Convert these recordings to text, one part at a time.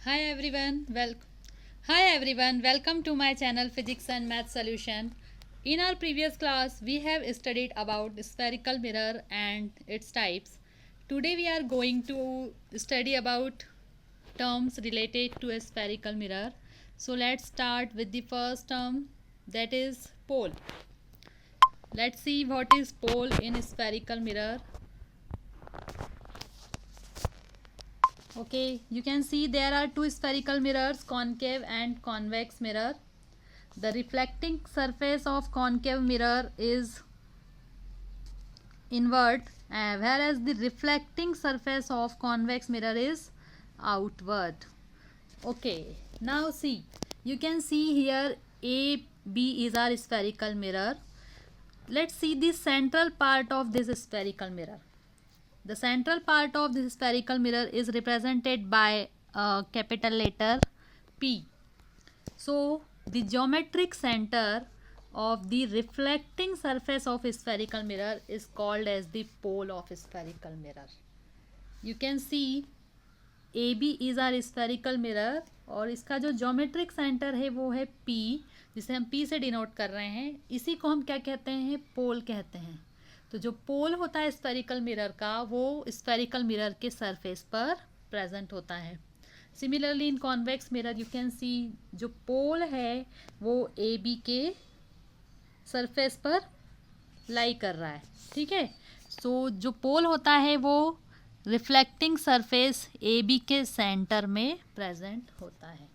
Hi everyone, welcome to my channel Physics and Math Solution. In our previous class, we have studied about spherical mirror and its types. Today we are going to study about terms related to a spherical mirror. So let's start with the first term, that is pole. Let's see what is pole in a spherical mirror. Okay, you can see there are two spherical mirrors, concave and convex mirror. The reflecting surface of concave mirror is inward, whereas the reflecting surface of convex mirror is outward. Okay, now see, you can see here AB is our spherical mirror. Let's see the central part of this spherical mirror. The central part of this spherical mirror is represented by a capital letter P. So the geometric center of the reflecting surface of a spherical mirror is called as the pole of a spherical mirror. You can see AB is our spherical mirror और इसका जो geometric center है वो है P, जिसे हम P से denote कर रहे हैं. इसी को हम क्या कहते हैं? पोल कहते हैं. तो जो पोल होता है स्फेरिकल मिरर का, वो स्फेरिकल मिरर के सरफेस पर प्रेजेंट होता है. Similarly in convex mirror you can see जो पोल है वो ए बी के सरफेस पर लाई कर रहा है. ठीक है, सो जो पोल होता है वो रिफ्लेक्टिंग सरफेस ए बी के सेंटर में प्रेजेंट होता है.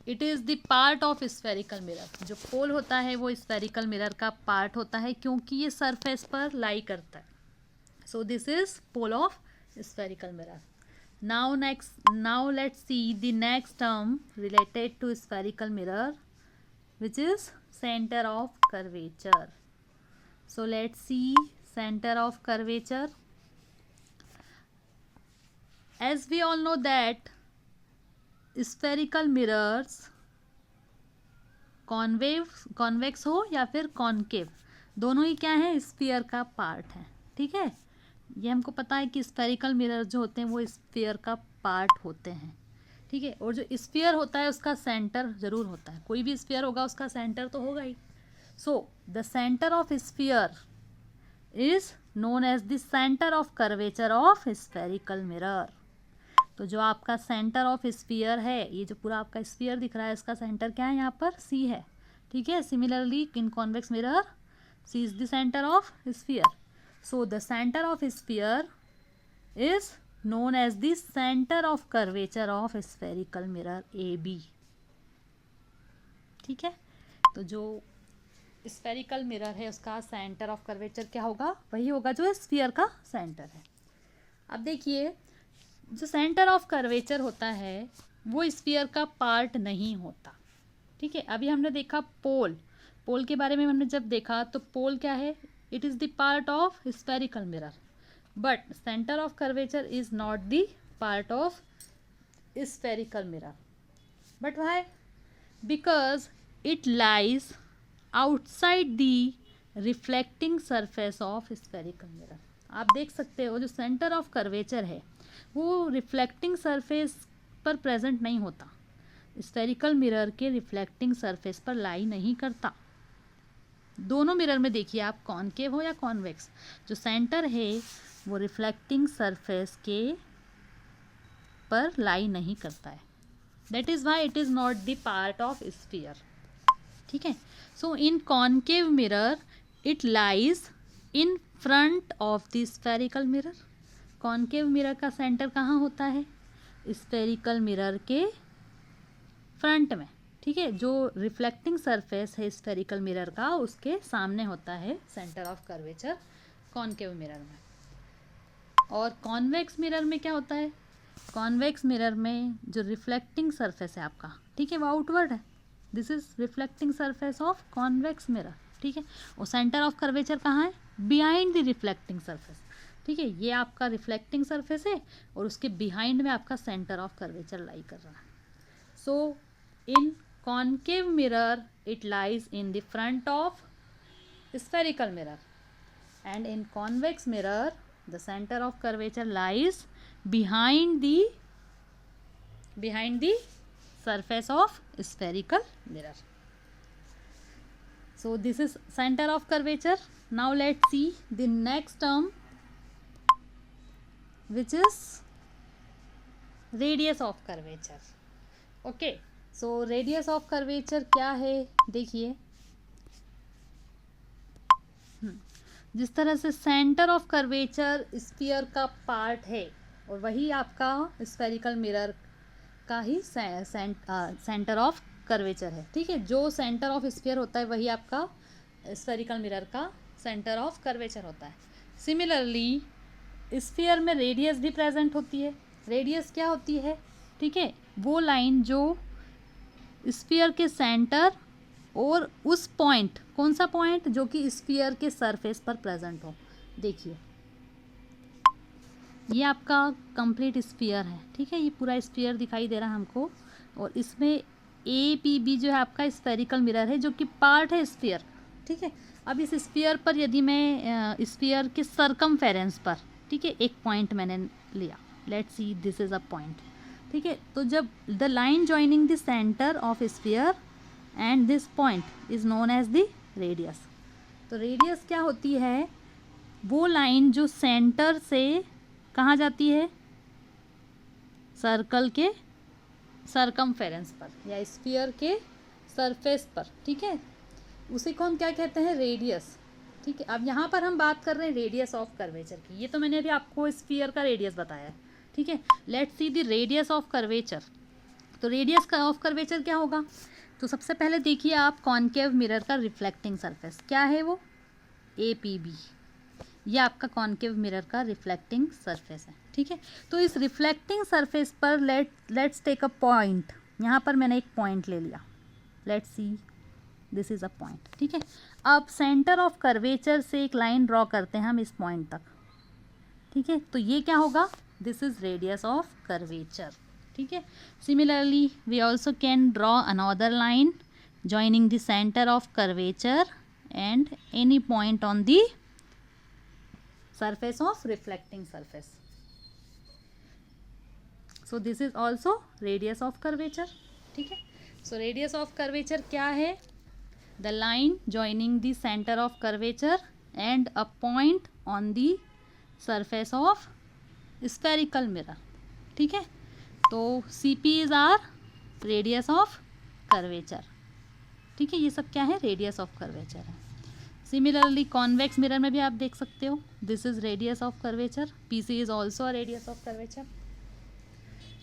It is the part of spherical mirror. जो पोल होता है वो स्फेरिकल मिरर का पार्ट होता है क्योंकि ये सरफेस पर लाई करता है. So this is pole of spherical mirror. Now let's see the next term related to spherical mirror, which is center of curvature. So let's see center of curvature. As we all know that spherical mirrors convex हो या फिर concave, दोनों ही क्या है? Sphere का part है. ठीक है, ये हमको पता है कि स्फेरिकल मिरर जो होते हैं वो स्फीयर का पार्ट होते हैं. ठीक है, और जो स्फीयर होता है उसका सेंटर जरूर होता है. कोई भी स्फीयर होगा उसका सेंटर तो होगा ही. So the centre of sphere is known as the centre of curvature of spherical mirror. तो जो आपका सेंटर ऑफ स्फीयर है, ये जो पूरा आपका स्फीयर दिख रहा है, इसका सेंटर क्या है? यहाँ पर सी है. ठीक है, similarly in convex mirror c is the centre of sphere. So the centre of sphere is known as the center of curvature of spherical mirror AB. ठीक है, तो जो स्फेरिकल मिरर है उसका सेंटर ऑफ कर्वेचर क्या होगा? वही होगा जो स्फीयर का सेंटर है. अब देखिए, जो सेंटर ऑफ कर्वेचर होता है वो स्फीयर का पार्ट नहीं होता. ठीक है, अभी हमने देखा पोल के बारे में हमने जब देखा तो पोल क्या है? It is the part of spherical mirror. But center of curvature is not the part of spherical mirror. But why? Because it lies outside the reflecting surface of spherical mirror. आप देख सकते हो जो सेंटर ऑफ कर्वेचर है वो reflecting surface पर present नहीं होता. स्फेरिकल मिरर के रिफ्लेक्टिंग सरफेस पर लाई नहीं करता. दोनों मिरर में देखिए आप, कॉनकेव हो या कॉन्वेक्स, जो सेंटर है वो रिफ्लेक्टिंग सरफेस के पर लाई नहीं करता है. That is why it is not the part of sphere. ठीक है, so in concave mirror it lies in front of the spherical mirror. Concave mirror का सेंटर कहाँ होता है? स्फेरिकल मिरर के फ्रंट में. ठीक है, जो रिफ्लेक्टिंग सरफेस है स्फेरिकल मिरर का उसके सामने होता है centre of curvature concave mirror में. और कॉन्वेक्स मिरर में क्या होता है? कॉन्वेक्स मिरर में जो रिफ्लेक्टिंग सरफेस है आपका, ठीक है, वो आउटवर्ड है. This is reflecting surface of convex mirror. ठीक है, और सेंटर ऑफ कर्वेचर कहाँ है? Behind the reflecting surface. ठीक है, ये आपका रिफ्लेक्टिंग सरफेस है और उसके बिहाइंड में आपका सेंटर ऑफ कर्वेचर लाई कर रहा है. So in concave mirror it lies in the front of spherical mirror, and in convex mirror the center of curvature lies behind the behind the surface of spherical mirror. So this is center of curvature. Now let's see the next term, which is radius of curvature. Okay, so radius of curvature क्या है, देखिए जिस तरह से centre of curvature sphere का part है और वही आपका स्फेरिकल मिरर का ही सेंटर ऑफ कर्वेचर है, ठीक है। जो सेंटर ऑफ स्फीयर होता है वही आपका स्फेरिकल मिरर का सेंटर ऑफ कर्वेचर होता है। सिमिलरली स्फीयर में रेडियस भी प्रेजेंट होती है। रेडियस क्या होती है, ठीक है, वो लाइन जो स्फीयर के सेंटर और उस पॉइंट, कौन सा पॉइंट, जो कि स्फीयर के सरफेस पर प्रेजेंट हो। देखिए ये आपका कंप्लीट स्फीयर है, ठीक है, ये पूरा स्फीयर दिखाई दे रहा है हमको, और इसमें APB जो है आपका स्फेरिकल मिरर है जो कि पार्ट है स्फीयर, ठीक है। अब इस स्फीयर पर यदि मैं स्फीयर के सरकमफेरेंस पर, ठीक है, एक पॉइंट मैंने लिया, let's see this is a point, ठीक है, तो जब the line joining the centre of sphere and this point is known as the radius. तो रेडियस क्या होती है, वो लाइन जो सेंटर से कहाँ जाती है, सर्कल के सरकमफेरेंस पर या स्फीयर के सरफेस पर, ठीक है, उसी को हम क्या कहते हैं, रेडियस, ठीक है। अब यहाँ पर हम बात कर रहे हैं रेडियस ऑफ कर्वेचर की। ये तो मैंने अभी आपको स्फीयर का रेडियस बताया है, ठीक है। Let's see the radius of curvature. तो रेडियस का ऑफ कर्वेचर क्या होगा, तो सबसे पहले देखिए आप कॉनकेव मिरर का रिफ्लेक्टिंग सरफेस क्या है, वो APB, ये आपका कॉनकेव मिरर का रिफ्लेक्टिंग सरफेस है, ठीक है। तो इस रिफ्लेक्टिंग सरफेस पर लेट्स टेक अ पॉइंट, यहाँ पर मैंने एक पॉइंट ले लिया, let's see this is a point, ठीक है। अब सेंटर ऑफ कर्वेचर से एक लाइन ड्रॉ करते हैं हम इस पॉइंट तक, ठीक है, तो ये क्या होगा, this is radius of curvature, ठीक है। Similarly we also can draw another line joining the centre of curvature and any point on the surface of reflecting surface. So this is also radius of curvature, ठीक है। So radius of curvature क्या है, the line joining the center of curvature and a point on the surface of spherical mirror, ठीक है। तो CP is our radius of curvature, ठीक है, ये सब क्या है, रेडियस ऑफ कर्वेचर है। सिमिलरली कॉन्वेक्स मिरर में भी आप देख सकते हो, this is radius of curvature, PC is also a radius of curvature.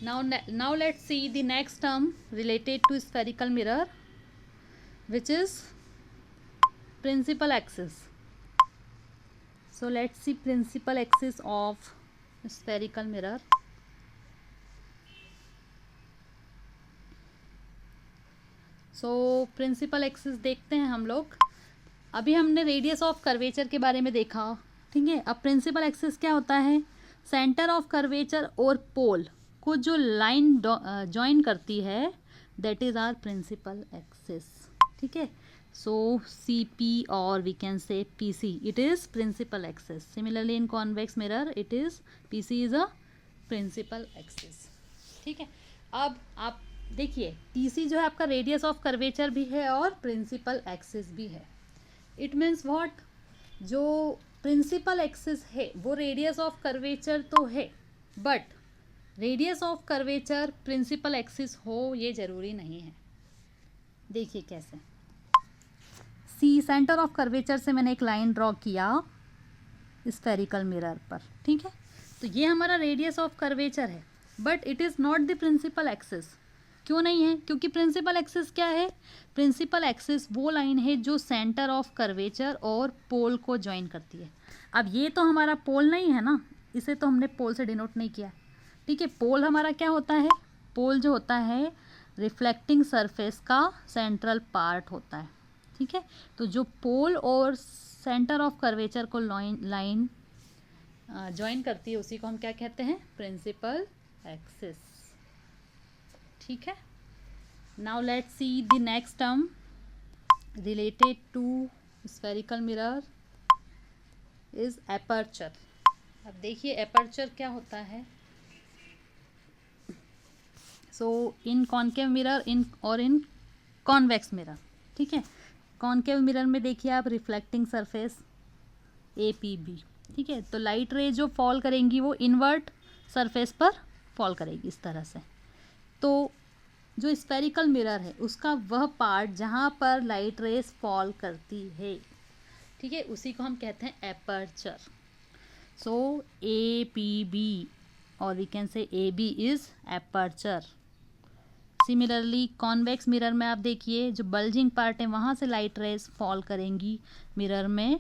Now let's see the next term related to spherical mirror, which is principal axis. So let's see principal axis of spherical mirror. So principal axis देखते हैं हम लोग। अभी हमने radius of curvature के बारे में देखा, ठीक है। अब प्रिंसिपल एक्सिस क्या होता है, सेंटर ऑफ कर्वेचर और पोल को जो लाइन जॉइन करती है, that is our principal axis, ठीक है। सो CP और we can say PC, it is principal axis. Similarly in convex mirror it is PC is a principal axis, ठीक है। अब आप देखिए PC जो है आपका रेडियस ऑफ कर्वेचर भी है और प्रिंसिपल एक्सिस भी है। इट मीन्स व्हाट, जो प्रिंसिपल एक्सिस है वो रेडियस ऑफ कर्वेचर तो है, but radius of curvature principal axis हो ये ज़रूरी नहीं है। देखिए कैसे, सी सेंटर ऑफ कर्वेचर से मैंने एक लाइन ड्रॉ किया स्फेरिकल मिरर पर, ठीक है, तो ये हमारा रेडियस ऑफ कर्वेचर है, but it is not the principal axis. क्यों नहीं है, क्योंकि प्रिंसिपल एक्सिस क्या है, प्रिंसिपल एक्सिस वो लाइन है जो सेंटर ऑफ कर्वेचर और पोल को ज्वाइन करती है। अब ये तो हमारा पोल नहीं है ना, इसे तो हमने पोल से डिनोट नहीं किया, ठीक है। पोल हमारा क्या होता है, पोल जो होता है रिफ्लेक्टिंग सरफेस का सेंट्रल पार्ट होता है, ठीक है। तो जो पोल और सेंटर ऑफ कर्वेचर को लाइन ज्वाइन करती है उसी को हम क्या कहते हैं, प्रिंसिपल एक्सिस, ठीक है। Now let's see the next term related to spherical mirror is aperture. अब देखिए एपर्चर क्या होता है। So in concave mirror in convex mirror, ठीक है। कॉनकेव मिरर में देखिए आप रिफ्लेक्टिंग सरफेस APB, ठीक है। तो लाइट रे जो फॉल करेंगी वो इन्वर्ट सरफेस पर फॉल करेगी इस तरह से। तो जो स्फेरिकल मिरर है उसका वह पार्ट जहाँ पर लाइट रेस फॉल करती है, ठीक है, उसी को हम कहते हैं एपर्चर। सो APB और we can say AB is aperture. Similarly convex mirror में आप देखिए जो बल्जिंग पार्ट है वहाँ से लाइट रेस फॉल करेंगी मिरर में,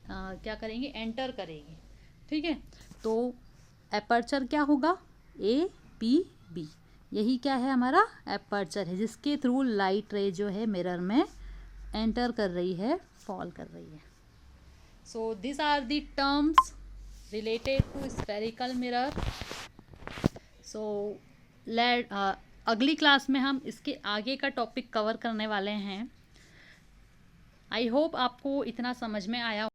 क्या करेंगी, एंटर करेंगी, ठीक है। तो एपर्चर क्या होगा, APB, यही क्या है, हमारा एपर्चर है जिसके थ्रू लाइट रे जो है मिरर में एंटर कर रही है, फॉल कर रही है। So this are the terms related to spherical mirror. So अगली क्लास में हम इसके आगे का टॉपिक कवर करने वाले हैं। आई होप आपको इतना समझ में आया